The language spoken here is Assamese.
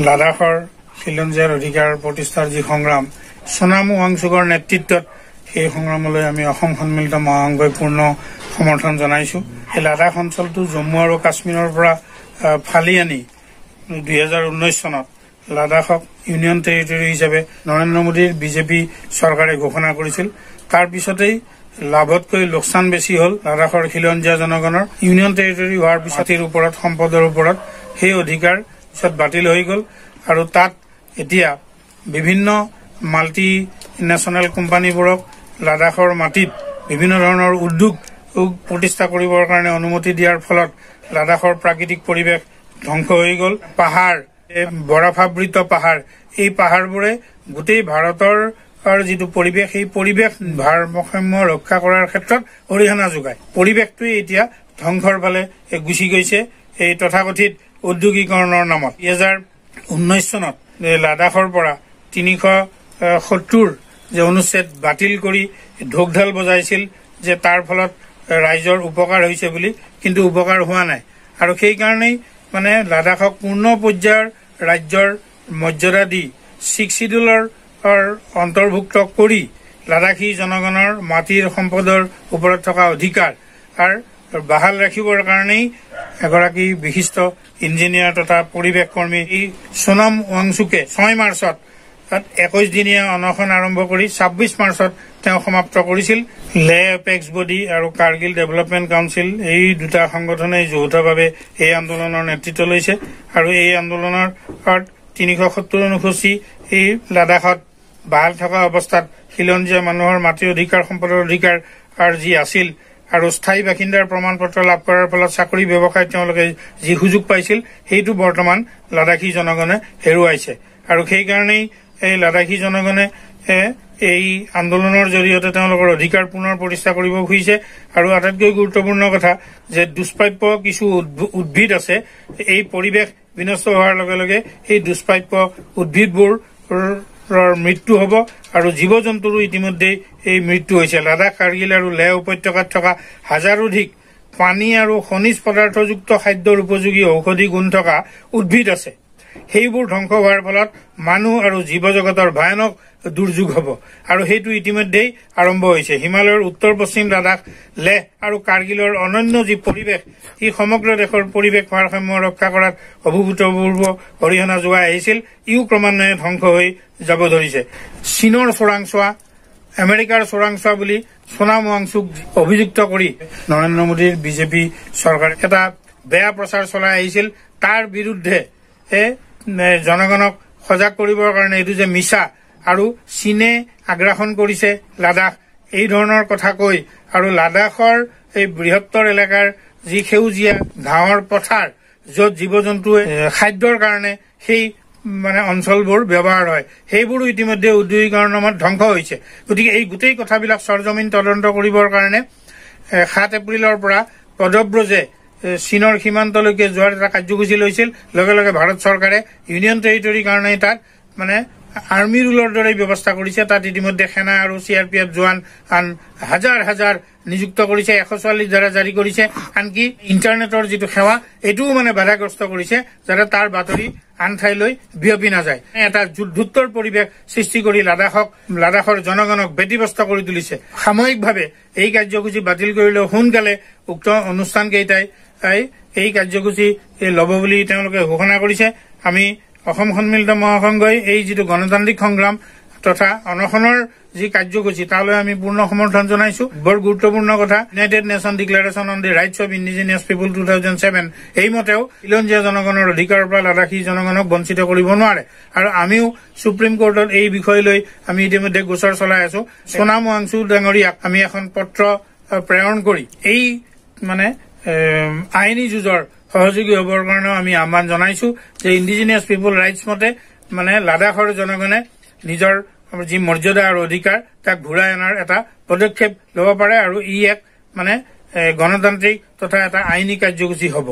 লাডাখৰ খিলঞ্জীয়াৰ অধিকাৰ প্ৰতিষ্ঠাৰ যি সংগ্ৰাম সোনাম ৱাংচুকৰ নেতৃত্বত সেই সংগ্ৰামলৈ আমি অসম সন্মিলিত মহাসংঘই পূৰ্ণ সমৰ্থন জনাইছো। এই লাডাখ অঞ্চলটো জম্মু আৰু কাশ্মীৰৰ পৰা ফালি আনি 2019 চনত লাডাখক ইউনিয়ন টেৰিটৰী হিচাপে নৰেন্দ্ৰ মোদীৰ বিজেপি চৰকাৰে ঘোষণা কৰিছিল। তাৰ পিছতেই লাভতকৈ লোকচান বেছি হ'ল লাডাখৰ খিলঞ্জীয়া জনগণৰ। ইউনিয়ন টেৰিটৰী হোৱাৰ পিছতিৰ ওপৰত সম্পদৰ ওপৰত সেই অধিকাৰ পিছত বাতিল হৈ গ'ল আৰু তাত এতিয়া বিভিন্ন মাল্টি নেশ্যনেল কোম্পানীবোৰক লাডাখৰ মাটিত বিভিন্ন ধৰণৰ উদ্যোগ প্ৰতিষ্ঠা কৰিবৰ কাৰণে অনুমতি দিয়াৰ ফলত লাডাখৰ প্ৰাকৃতিক পৰিৱেশ ধ্বংস হৈ গ'ল। পাহাৰ, বৰফাবৃত পাহাৰ, এই পাহাৰবোৰে গোটেই ভাৰতৰ যিটো পৰিৱেশ, সেই পৰিৱেশ ভাৰসাম্য ৰক্ষা কৰাৰ ক্ষেত্ৰত অৰিহণা যোগায়। পৰিৱেশটোৱে এতিয়া ধ্বংসৰ ফালে গুচি গৈছে এই তথাকথিত ঔদ্যোগিকৰণৰ নামত। 2019 চনত লাডাখৰ পৰা 370 যে অনুচ্ছেদ বাতিল কৰি ঢোকঢাল বজাইছিল যে তাৰ ফলত ৰাইজৰ উপকাৰ হৈছে বুলি, কিন্তু উপকাৰ হোৱা নাই। আৰু সেইকাৰণেই মানে লাডাখক পূৰ্ণ পৰ্যায়ৰ ৰাজ্যৰ মৰ্যাদা দি 6 শিডিউলৰ অন্তৰ্ভুক্ত কৰি লাডাখী জনগণৰ মাটিৰ সম্পদৰ ওপৰত থকা অধিকাৰ বাহাল ৰাখিবৰ কাৰণেই এগৰাকী বিশিষ্ট ইঞ্জিনিয়াৰ তথা পৰিৱেশ কৰ্মী সোনাম ৱাংচুকে 6 মাৰ্চত 21 দিনীয়া অনশন আৰম্ভ কৰি 26 মাৰ্চত তেওঁ সমাপ্ত কৰিছিল। লে এপেক্স বডি আৰু কাৰ্গিল ডেভেলপমেণ্ট কাউন্সিল এই দুটা সংগঠনে যৌথভাৱে এই আন্দোলনৰ নেতৃত্ব লৈছে আৰু এই আন্দোলনৰ 370 অনুসূচী এই লাডাখত বাহাল থকা অৱস্থাত খিলঞ্জীয়া মানুহৰ মাটিৰ অধিকাৰ, সম্পদৰ অধিকাৰ যি আছিল আৰু স্থায়ী বাসিন্দাৰ প্ৰমাণ পত্ৰ লাভ কৰাৰ ফলত চাকৰি ব্যৱসায়ত তেওঁলোকে যি সুযোগ পাইছিল সেইটো বৰ্তমান লাডাখী জনগণে হেৰুৱাইছে। আৰু সেইকাৰণেই এই লাডাখী জনগণে এই আন্দোলনৰ জৰিয়তে তেওঁলোকৰ অধিকাৰ পুনৰ প্ৰতিষ্ঠা কৰিব খুজিছে। আৰু আটাইতকৈ গুৰুত্বপূৰ্ণ কথা যে দুষ্প্ৰাপ্য কিছু উদ্ভিদ আছে, এই পৰিৱেশ বিনষ্ট হোৱাৰ লগে লগে এই দুষ্প্ৰাপ্য উদ্ভিদবোৰ মৃত্যু হ'ব আৰু জীৱ জন্তুৰো ইতিমধ্যে এই মৃত্যু হৈছে। লাডাখ, কাৰ্গিল আৰু লেহ উপত্যকাত থকা হাজাৰোধিক পানী আৰু খনিজ পদাৰ্থযুক্ত খাদ্যৰ উপযোগী ঔষধি গুণ থকা উদ্ভিদ আছে। সেইবোৰ ধ্বংস হোৱাৰ ফলত মানুহ আৰু জীৱ জগতৰ ভয়ানক দুৰ্যোগ হ'ব আৰু সেইটো ইতিমধ্যেই আৰম্ভ হৈছে। হিমালয়ৰ উত্তৰ পশ্চিম লাডাখ, লেহ আৰু কাৰ্গিলৰ অনন্য যি পৰিৱেশ, ই সমগ্ৰ দেশৰ পৰিৱেশ ভাৰসাম্য ৰক্ষা কৰাত অভূতপূৰ্ব অৰিহণা যোগাই আহিছিল, ইও ক্ৰমান্বয়ে ধ্বংস হৈ যাব ধৰিছে। চীনৰ চোৰাংচোৱা, আমেৰিকাৰ চোৰাংচোৱা বুলি সোনাম ৱাংচুক অভিযুক্ত কৰি নৰেন্দ্ৰ মোদীৰ বিজেপি চৰকাৰে এটা বেয়া প্ৰচাৰ চলাই আহিছিল। তাৰ বিৰুদ্ধে জনগণক সজাগ কৰিবৰ কাৰণে এইটো যে মিছা আৰু চীনে আগ্ৰাসন কৰিছে লাডাখ, এই ধৰণৰ কথা কৈ আৰু লাডাখৰ এই বৃহত্তৰ এলেকাৰ যি সেউজীয়া ঘাঁহৰ পথাৰ, য'ত জীৱ জন্তুৱে খাদ্যৰ কাৰণে সেই অঞ্চলবোৰ ব্যৱহাৰ হয়, সেইবোৰো ইতিমধ্যে উদ্যোগীকৰণৰ নামত ধ্বংস হৈছে। গতিকে এই গোটেই কথাবিলাক সৰজমিন তদন্ত কৰিবৰ কাৰণে 7 এপ্ৰিলৰ পৰা পদব্ৰজে চীনৰ সীমান্তলৈকে যোৱাৰ এটা কাৰ্যসূচী লৈছিল। লগে লগে ভাৰত চৰকাৰে ইউনিয়ন টেৰিটৰীৰ কাৰণে তাত আৰ্মি ৰুলৰ দৰে ব্যৱস্থা কৰিছে। তাত ইতিমধ্যে সেনা আৰু CRPF জোৱান হাজাৰ হাজাৰ নিযুক্ত কৰিছে, 144 ধাৰা জাৰি কৰিছে। আনকি ইণ্টাৰনেটৰ যিটো সেৱা এইটোও বাধাগ্ৰস্ত কৰিছে যাতে তাৰ বাতৰি আন ঠাইলৈ বিয়পি নাযায়। এটা যুদ্ধোত্তৰ পৰিৱেশ সৃষ্টি কৰি লাডাখৰ জনগণক ব্যতিব্যস্ত কৰি তুলিছে। সাময়িকভাৱে এই কাৰ্যসূচী বাতিল কৰিলেও সোনকালে উক্ত অনুষ্ঠান কেইটাই এই কাৰ্যসূচী ল'ব বুলি তেওঁলোকে ঘোষণা কৰিছে। আমি অসম সন্মিলিত মহাসংঘই এই যিটো গণতান্ত্ৰিক সংগ্ৰাম তথা অনশনৰ যি কাৰ্যসূচী তালৈ আমি পূৰ্ণ সমৰ্থন জনাইছো। বৰ গুৰুত্বপূৰ্ণ কথা, United Nation Declaration on the Rights of Indigenous People 2007 এই মতেও খিলঞ্জীয়া জনগণৰ অধিকাৰৰ পৰা লাডাখী জনগণক বঞ্চিত কৰিব নোৱাৰে। আৰু আমিও সুপ্ৰিম কোৰ্টত এই বিষয় লৈ আমি ইতিমধ্যে গোচৰ চলাই আছো। সোনাম ৱাংচু ডাঙৰীয়াক আমি এখন পত্ৰ প্ৰেৰণ কৰি এই আইনী যুঁজৰ সহযোগী হ'বৰ কাৰণেও আমি আহ্বান জনাইছো যে ইণ্ডিজিনিয়াছ পিপুল ৰাইটছ মতে লাডাখৰ জনগণে নিজৰ যি মৰ্যাদা আৰু অধিকাৰ তাক ঘূৰাই অনাৰ এটা পদক্ষেপ ল'ব পাৰে আৰু ই এক গণতান্ত্ৰিক তথা এটা আইনী কাৰ্যসূচী হ'ব।